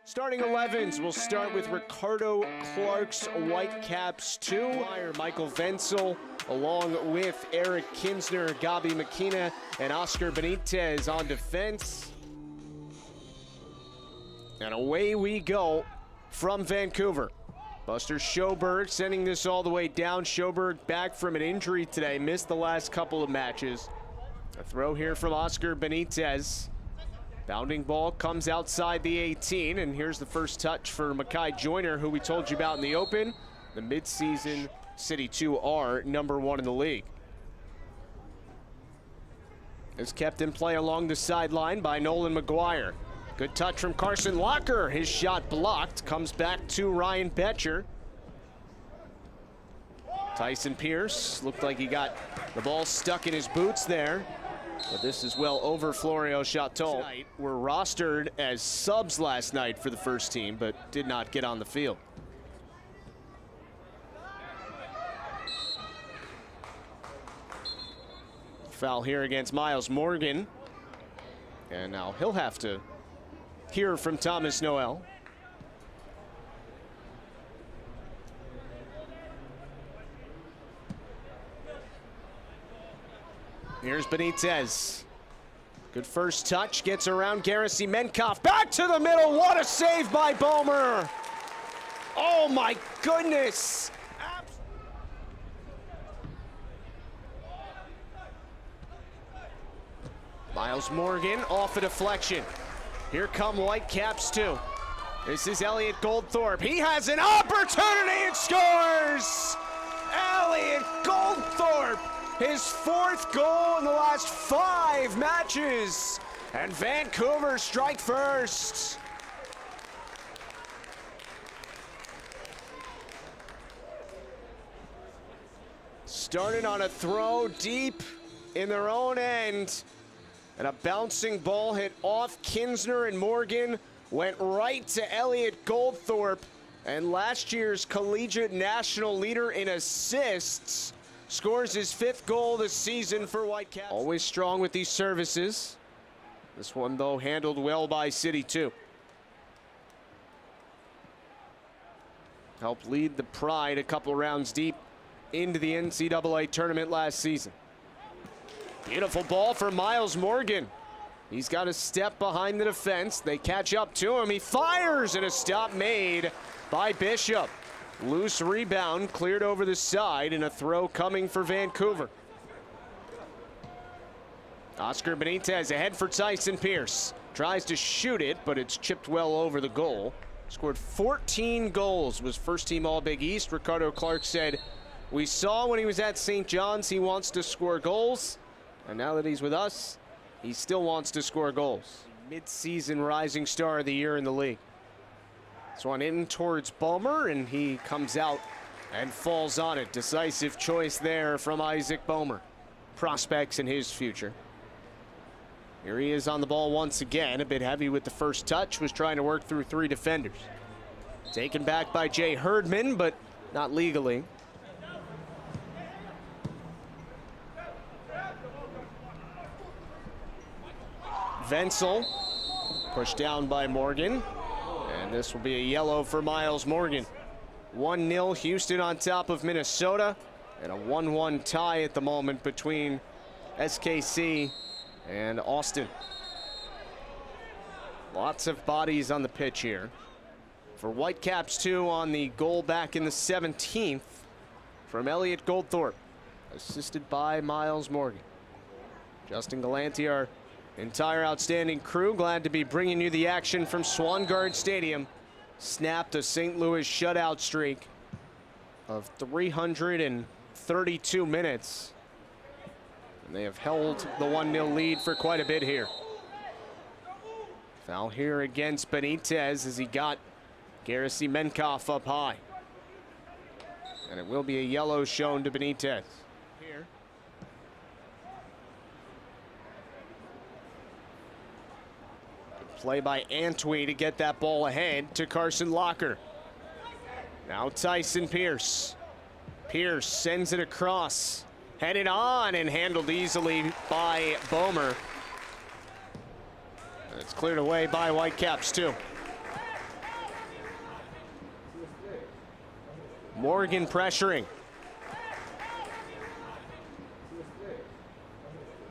Starting 11s, we'll start with Ricardo Clark's Whitecaps 2. Michael Wenzel, along with Eric Kinsner, Gabi Makina, and Oscar Benitez on defense. And away we go from Vancouver. Buster Sjoberg sending this all the way down. Sjoberg back from an injury today, missed the last couple of matches. A throw here from Oscar Benitez. Bounding ball comes outside the 18, and here's the first touch for Makai Joyner, who we told you about in the open. The midseason CITY2 are #1 in the league. Is kept in play along the sideline by Nolan McGuire. Good touch from Carson Locker. His shot blocked. Comes back to Ryan Betcher. Tyson Pierce looked like he got the ball stuck in his boots there. But this is well over Florio Chateau. Were rostered as subs last night for the first team, but did not get on the field. Foul here against Miles Morgan. And now he'll have to hear from Thomas Noel. Here's Benitez. Good first touch, gets around Garrison Menkoff. Back to the middle, what a save by Bomer. Oh my goodness. Miles Morgan off a deflection. Here come Whitecaps 2. This is Elliot Goldthorpe. He has an opportunity and scores! Elliot Goldthorpe! His 4th goal in the last 5 matches. And Vancouver strike first. Started on a throw deep in their own end. And a bouncing ball hit off Kinsner and Morgan. Went right to Elliot Goldthorpe. And last year's collegiate national leader in assists scores his 5th goal this season for Whitecaps. Always strong with these services. This one, though, handled well by CITY2. Helped lead the Pride a couple rounds deep into the NCAA tournament last season. Beautiful ball for Miles Morgan. He's got a step behind the defense. They catch up to him. He fires, and a stop made by Bishop. Loose rebound cleared over the side, and a throw coming for Vancouver. Oscar Benitez ahead for Tyson Pierce. Tries to shoot it, but it's chipped well over the goal. Scored 14 goals, was first team All-Big East. Ricardo Clark said, "We saw when he was at St. John's he wants to score goals, and now that he's with us, he still wants to score goals." Mid-season rising star of the year in the league. This one in towards Bomer, and he comes out and falls on it. Decisive choice there from Isaac Bomer. Prospects in his future. Here he is on the ball once again. A bit heavy with the first touch. Was trying to work through 3 defenders. Taken back by Jay Herdman, but not legally. Wenzel pushed down by Morgan. And this will be a yellow for Miles Morgan. 1-0 Houston on top of Minnesota. And a 1-1 tie at the moment between SKC and Austin. Lots of bodies on the pitch here. For Whitecaps 2 on the goal back in the 17th from Elliot Goldthorpe. Assisted by Miles Morgan. Justin Galanti, our entire outstanding crew, glad to be bringing you the action from Swangard Stadium. Snapped a St. Louis shutout streak of 332 minutes. And they have held the 1-0 lead for quite a bit here. Foul here against Benitez as he got Garrison Menkoff up high. And it will be a yellow shown to Benitez. Here. Play by Antwi to get that ball ahead to Carson Locker. Now Tyson Pierce. Pierce sends it across. Headed on and handled easily by Bomer. It's cleared away by Whitecaps 2. Morgan pressuring.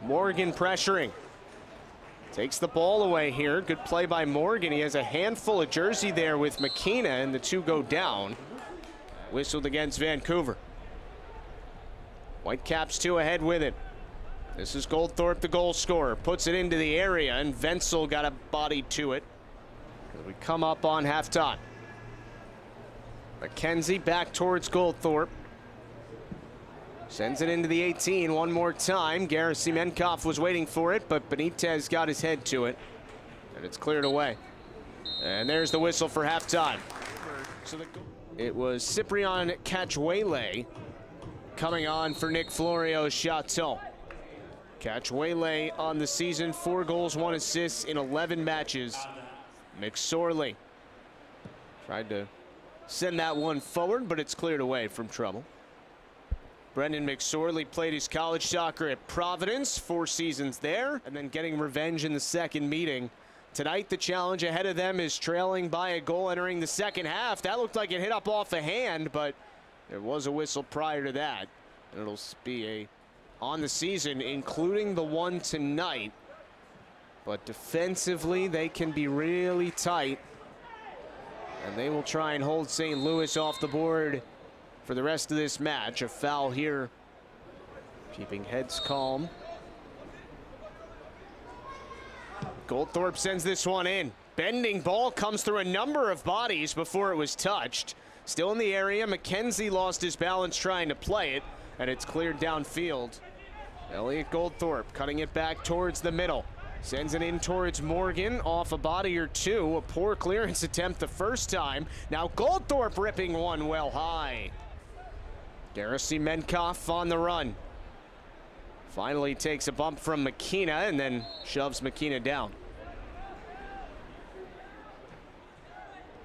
Morgan pressuring. Takes the ball away here. Good play by Morgan. He has a handful of jersey there with McKenna, and the two go down. Whistled against Vancouver. Whitecaps 2 ahead with it. This is Goldthorpe, the goal scorer. Puts it into the area, and Wenzel got a body to it. We come up on halftime. McKenzie back towards Goldthorpe. Sends it into the 18 one more time. Gerasimenkov was waiting for it, but Benitez got his head to it, and it's cleared away. And there's the whistle for halftime. It was Cyprien Cachuele coming on for Nick Florio's Chateau. Cachuele on the season, 4 goals, 1 assist in 11 matches. McSorley tried to send that one forward, but it's cleared away from trouble. Brendan McSorley played his college soccer at Providence, 4 seasons there, and then getting revenge in the second meeting. Tonight, the challenge ahead of them is trailing by a goal entering the second half. That looked like it hit up off a hand, but there was a whistle prior to that. And it'll be a on the season, including the one tonight. But defensively, they can be really tight. And they will try and hold St. Louis off the board for the rest of this match. A foul here, keeping heads calm. Goldthorpe sends this one in. Bending ball comes through a number of bodies before it was touched. Still in the area, McKenzie lost his balance trying to play it, and it's cleared downfield. Elliot Goldthorpe cutting it back towards the middle. Sends it in towards Morgan, off a body or two. A poor clearance attempt the first time. Now Goldthorpe ripping one well high. Gerasimenkov on the run. Finally takes a bump from McKenna and then shoves McKenna down.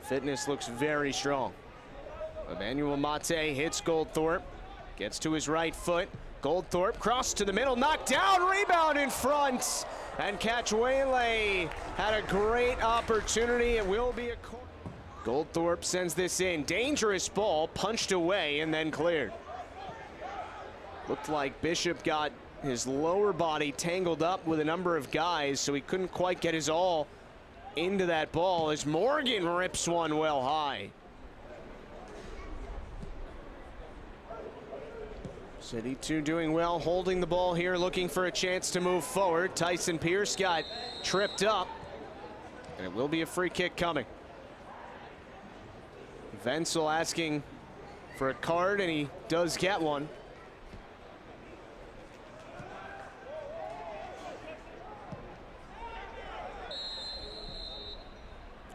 Fitness looks very strong. Emmanuel Mate hits Goldthorpe. Gets to his right foot. Goldthorpe cross to the middle, knocked down, rebound in front. And Cachuele had a great opportunity. It will be a corner. Goldthorpe sends this in. Dangerous ball, punched away and then cleared. Looked like Bishop got his lower body tangled up with a number of guys, so he couldn't quite get his all into that ball as Morgan rips one well high. CITY2 doing well, holding the ball here, looking for a chance to move forward. Tyson Pierce got tripped up, and it will be a free kick coming. Wenzel asking for a card, and he does get one.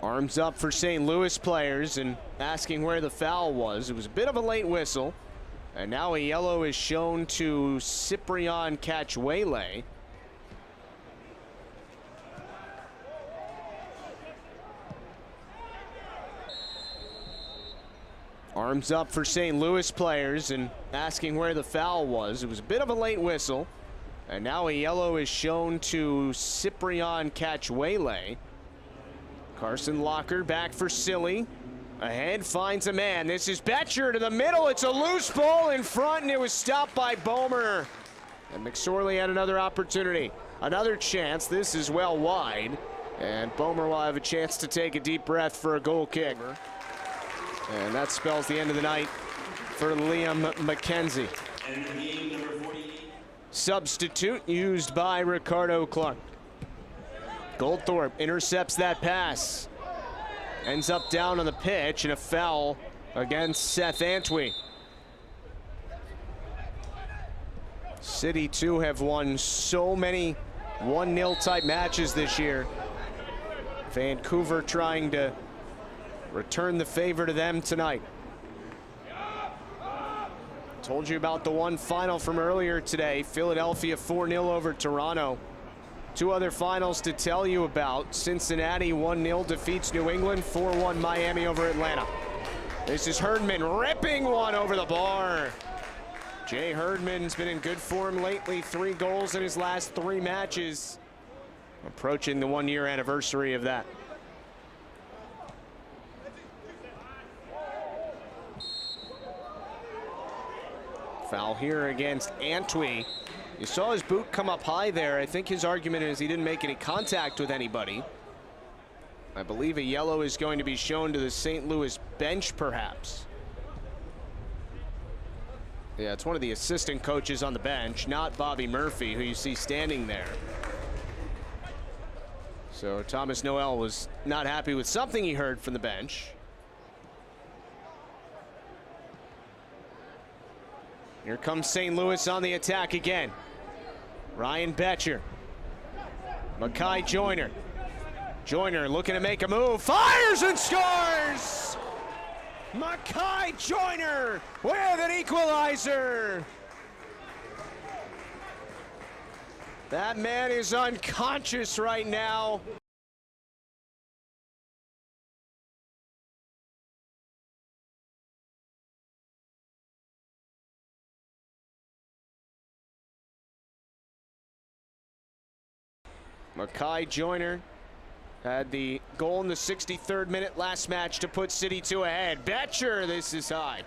Arms up for St. Louis players and asking where the foul was. It was a bit of a late whistle. And now a yellow is shown to Cyprien Cachuele. Arms up for St. Louis players and asking where the foul was. It was a bit of a late whistle. And now a yellow is shown to Cyprien Cachuele. Carson Locker back for Silly. Ahead, finds a man. This is Betcher to the middle. It's a loose ball in front, and it was stopped by Bomer. And McSorley had another opportunity. Another chance. This is well wide. And Bomer will have a chance to take a deep breath for a goal kick. And that spells the end of the night for Liam McKenzie. Substitute used by Ricardo Clark. Goldthorpe intercepts that pass. Ends up down on the pitch, and a foul against Seth Antwi. CITY2 have won so many 1-0 type matches this year. Vancouver trying to return the favor to them tonight. Told you about the one final from earlier today. Philadelphia 4-0 over Toronto. 2 other finals to tell you about. Cincinnati 1-0 defeats New England, 4-1 Miami over Atlanta. This is Herdman ripping one over the bar. Jay Herdman's been in good form lately, 3 goals in his last 3 matches. Approaching the 1-year anniversary of that. Foul here against Antwi. You saw his boot come up high there. I think his argument is he didn't make any contact with anybody. I believe a yellow is going to be shown to the St. Louis bench, perhaps. Yeah, it's one of the assistant coaches on the bench, not Bobby Murphy, who you see standing there. So Thomas Noel was not happy with something he heard from the bench. Here comes St. Louis on the attack again. Ryan Betcher. Makai Joyner. Joyner looking to make a move. Fires and scores! Makai Joyner with an equalizer. That man is unconscious right now. Makai Joyner had the goal in the 63rd minute last match to put City 2 ahead. Betcher, this is high.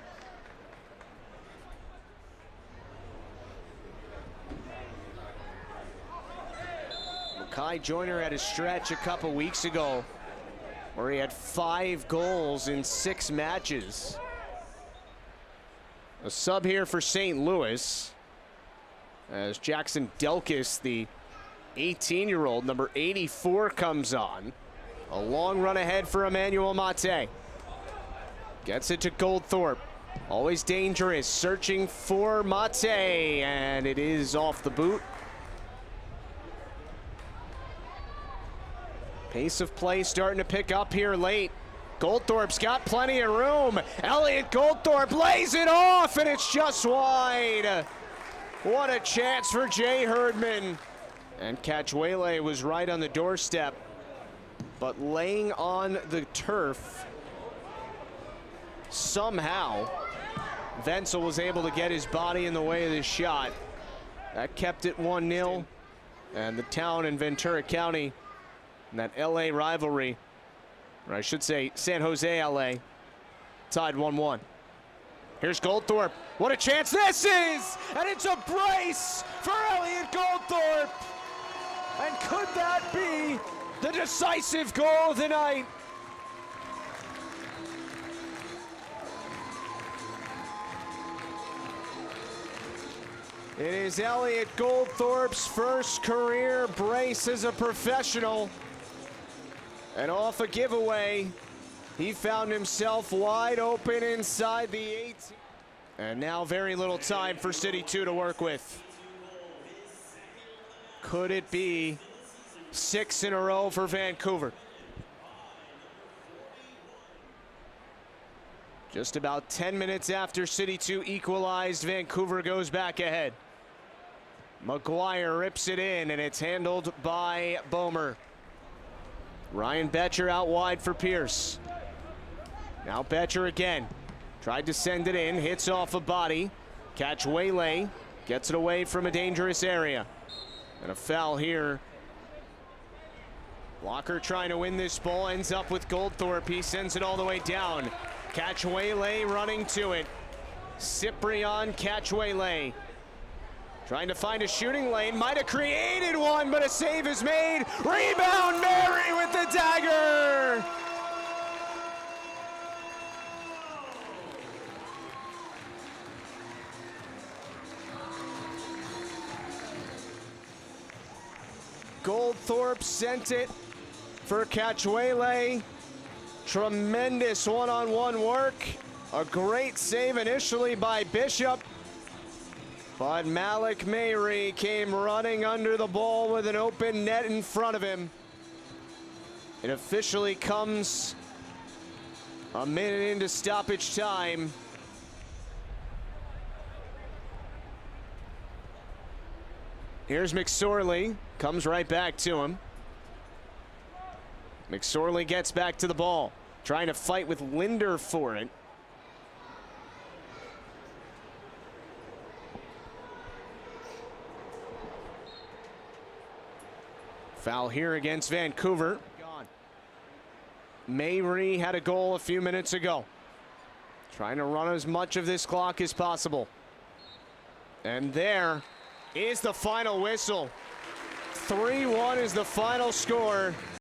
Makai Joyner had a stretch a couple weeks ago where he had 5 goals in 6 matches. A sub here for St. Louis as Jackson Delkis, the 18-year-old, number 84, comes on. A long run ahead for Emmanuel Mate. Gets it to Goldthorpe. Always dangerous, searching for Mate, and it is off the boot. Pace of play starting to pick up here late. Goldthorpe's got plenty of room. Elliot Goldthorpe lays it off, and it's just wide. What a chance for Jay Herdman. And Cachuele was right on the doorstep, but laying on the turf, somehow Wenzel was able to get his body in the way of this shot. That kept it 1-0, and the town in Ventura County, in that LA rivalry, or I should say San Jose LA, tied 1-1. Here's Goldthorpe. What a chance this is! And it's a brace for Elliot Goldthorpe! And could that be the decisive goal of the night? It is Elliot Goldthorpe's first career brace as a professional. And off a giveaway, he found himself wide open inside the 18. And now very little time for City 2 to work with. Could it be 6 in a row for Vancouver? Just about 10 minutes after City 2 equalized, Vancouver goes back ahead. McGuire rips it in, and it's handled by Bomer. Ryan Betcher out wide for Pierce. Now Betcher again. Tried to send it in, hits off a body. Cachuele gets it away from a dangerous area. And a foul here. Walker trying to win this ball, ends up with Goldthorpe. He sends it all the way down. Cachuele running to it. Cyprian Cachuele trying to find a shooting lane. Might have created one, but a save is made. Rebound, Mary with the dagger. Goldthorpe sent it for Cachuele. Tremendous one-on-one work. A great save initially by Bishop. But Malik Mayri came running under the ball with an open net in front of him. It officially comes a minute into stoppage time. Here's McSorley, comes right back to him. McSorley gets back to the ball, trying to fight with Linder for it. Foul here against Vancouver. Gone. Mayri had a goal a few minutes ago. Trying to run as much of this clock as possible. And there is the final whistle. 3-1 is the final score.